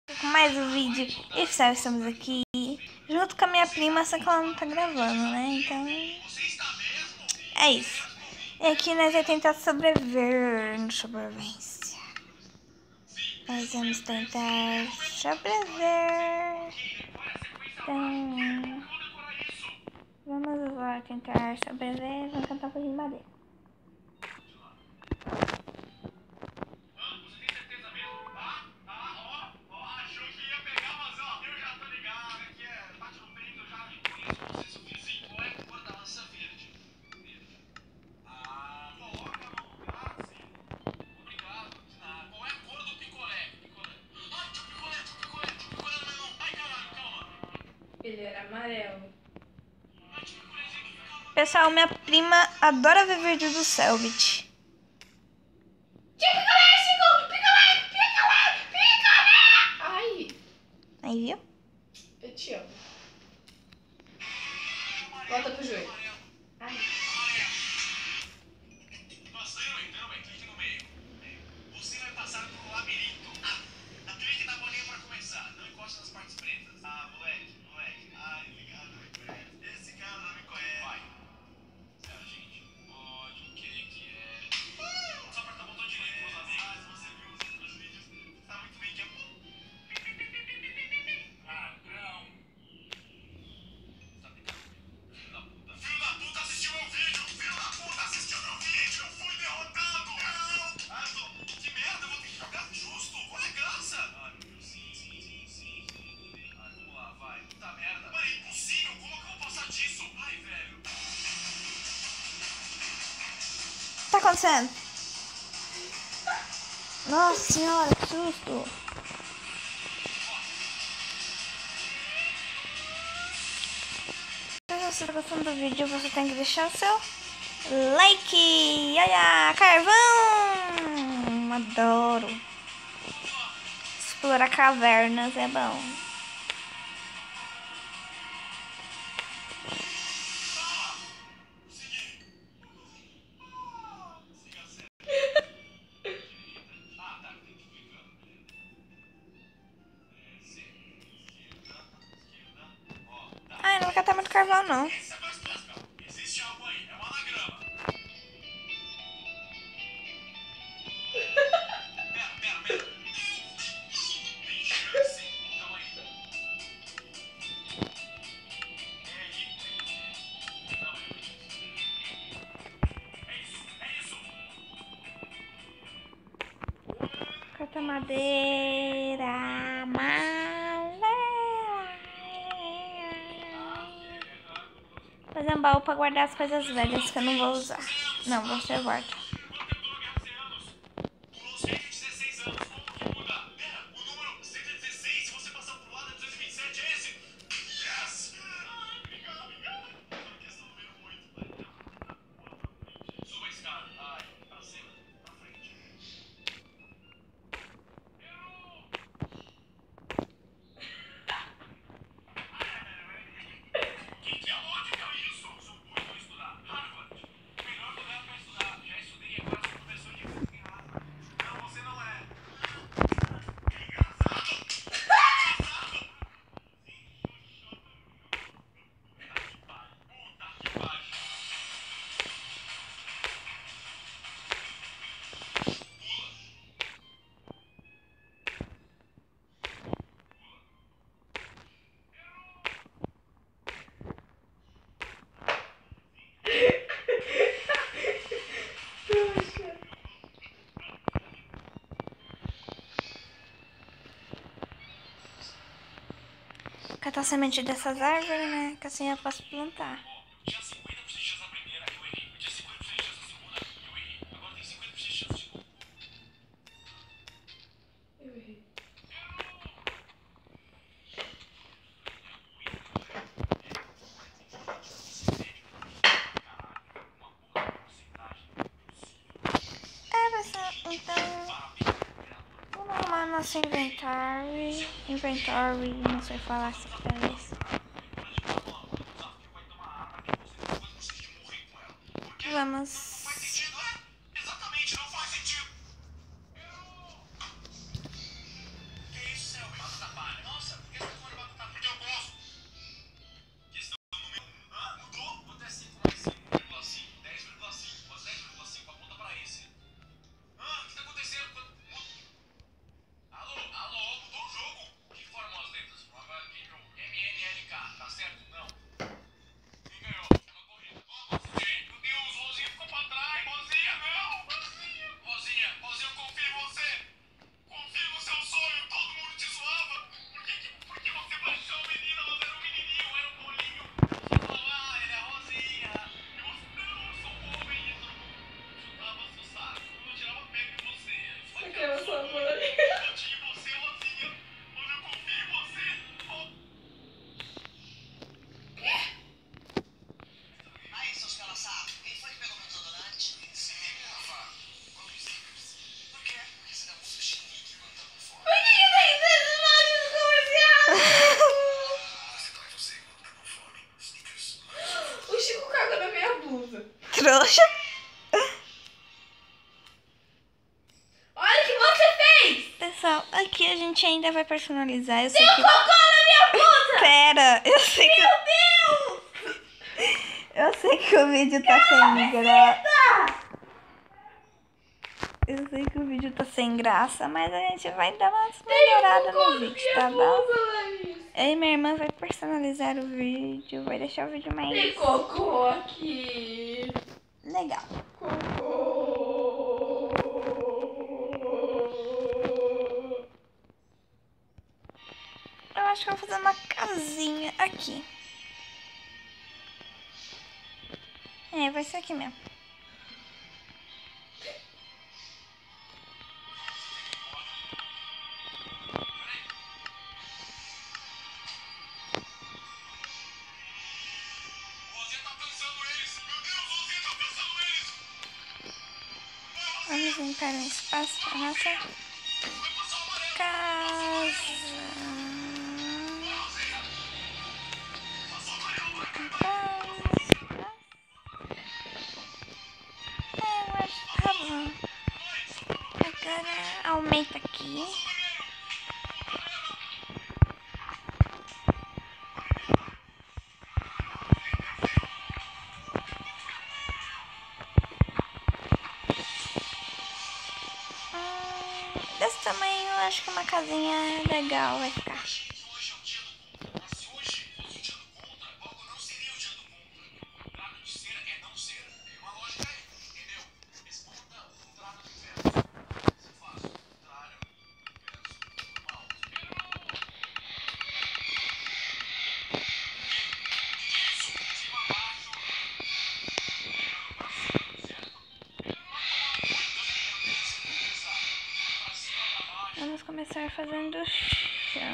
Com mais um vídeo. E pessoal, estamos aqui junto com a minha prima, só que ela não tá gravando, né? Então é isso. E aqui nós vamos tentar sobreviver no sobrevivência. Nós vamos tentar sobreviver. Então vamos lá tentar sobreviver. Vamos tentar fazer madeira. Ele era amarelo. Pessoal, minha prima adora ver vídeo do Selbit. Ai, Aí, viu? eu te amo. Volta pro joelho. Ai. Clique no meio. Você vai passar por um labirinto. Clique na bolinha pra começar. Não encoste nas partes pretas. Moleque. Ai, ligado, me conhece. Esse cara não me conhece. Vai. Sério, gente. Pode, o que é? Só apertar o botão direito, meus amigos. Se você viu os outros vídeos, tá muito bem que é bom. Ladrão. Filho da puta assistiu meu vídeo! Filho da puta assistiu meu vídeo! Fui derrotado! Não! Que merda, eu vou ter que jogar justo! Qual é a graça? Ai, meu Deus, sim. Ai, vamos lá, vai. Puta merda. Mano, é impossível! Como que eu vou passar disso? Ai, velho. O que tá acontecendo? Nossa senhora, que susto! Se você está gostando do vídeo, você tem que deixar o seu like! Olha, carvão! Adoro! Explorar cavernas é bom. Ai, não vou catar muito carvão, não. Essa é mais fácil. Existe algo aí, é um anagrama. Pera. Tem chance. Calma aí. É isso. Cata madeira amarela. Fazer um baú pra guardar as coisas velhas que eu não vou usar. Não, vou ser guarda. Pulou 116 anos, como que muda? Pera, o número 116, se você passar pro lado é 227, é esse? Yes! Obrigado. Porque esse número muito. Suba a escada. Ai, pra cima, pra frente. Que lógica é isso? Sou muito pra estudar. Harvard. Melhor lugar pra estudar. Já estudei e agora sou professor de física em Harvard. Não, você não é. Catar semente dessas árvores, né? Que assim eu posso plantar. Tinha 50% de chance na primeira, eu errei. Eu tinha 50% de chance na segunda, eu errei. Agora tem 50% de chance de novo. Eu errei. Pessoal, então vamos arrumar nosso inventory, não sei falar essa vez. Vamos. Exatamente, não faz sentido. Que isso, Selby? aqui a gente ainda vai personalizar. Eu sei que... cocô na minha blusa! Pera, eu sei que... Meu Deus! Eu sei que o vídeo tá sem graça. Eu sei que o vídeo tá sem graça, mas a gente vai dar umas melhoradas no vídeo, tá bom? Eu e minha irmã vai personalizar o vídeo, vai deixar o vídeo mais... Tem cocô aqui. legal. Cocô. Eu acho que eu vou fazer uma casinha aqui. É, vai ser aqui mesmo. Vamos limpar um espaço para nossa casa. Eu acho que tá bom. Agora aumenta aqui. Desse tamanho eu acho que uma casinha legal vai ficar. Vamos começar fazendo o chão.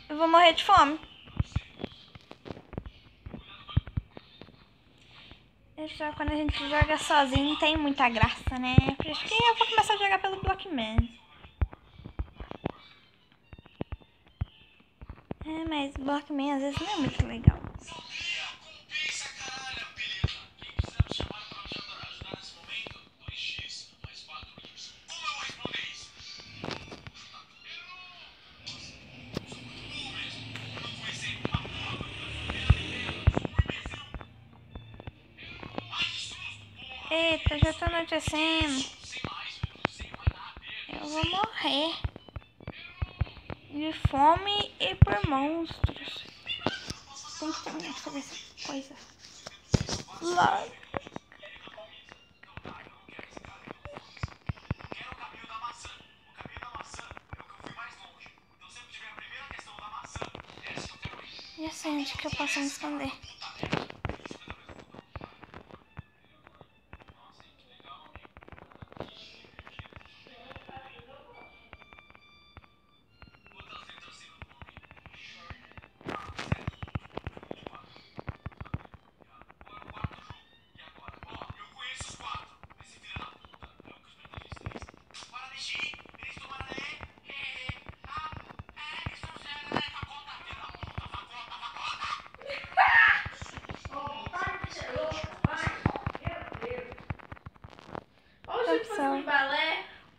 Eu vou morrer de fome. Só quando a gente joga sozinho não tem muita graça, né? Por isso que eu vou começar a jogar pelo Blockman. É, mas Blockman às vezes não é muito legal. Eita, já tá anoitecendo. Eu vou morrer de fome e por monstros. Tem que terminar de fazer essa coisa logo. Já sei onde que eu posso me esconder.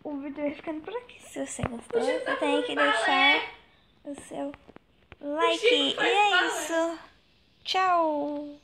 O vídeo vai ficando por aqui. Se você gostou, você tem que deixar o seu like. E é isso. Tchau.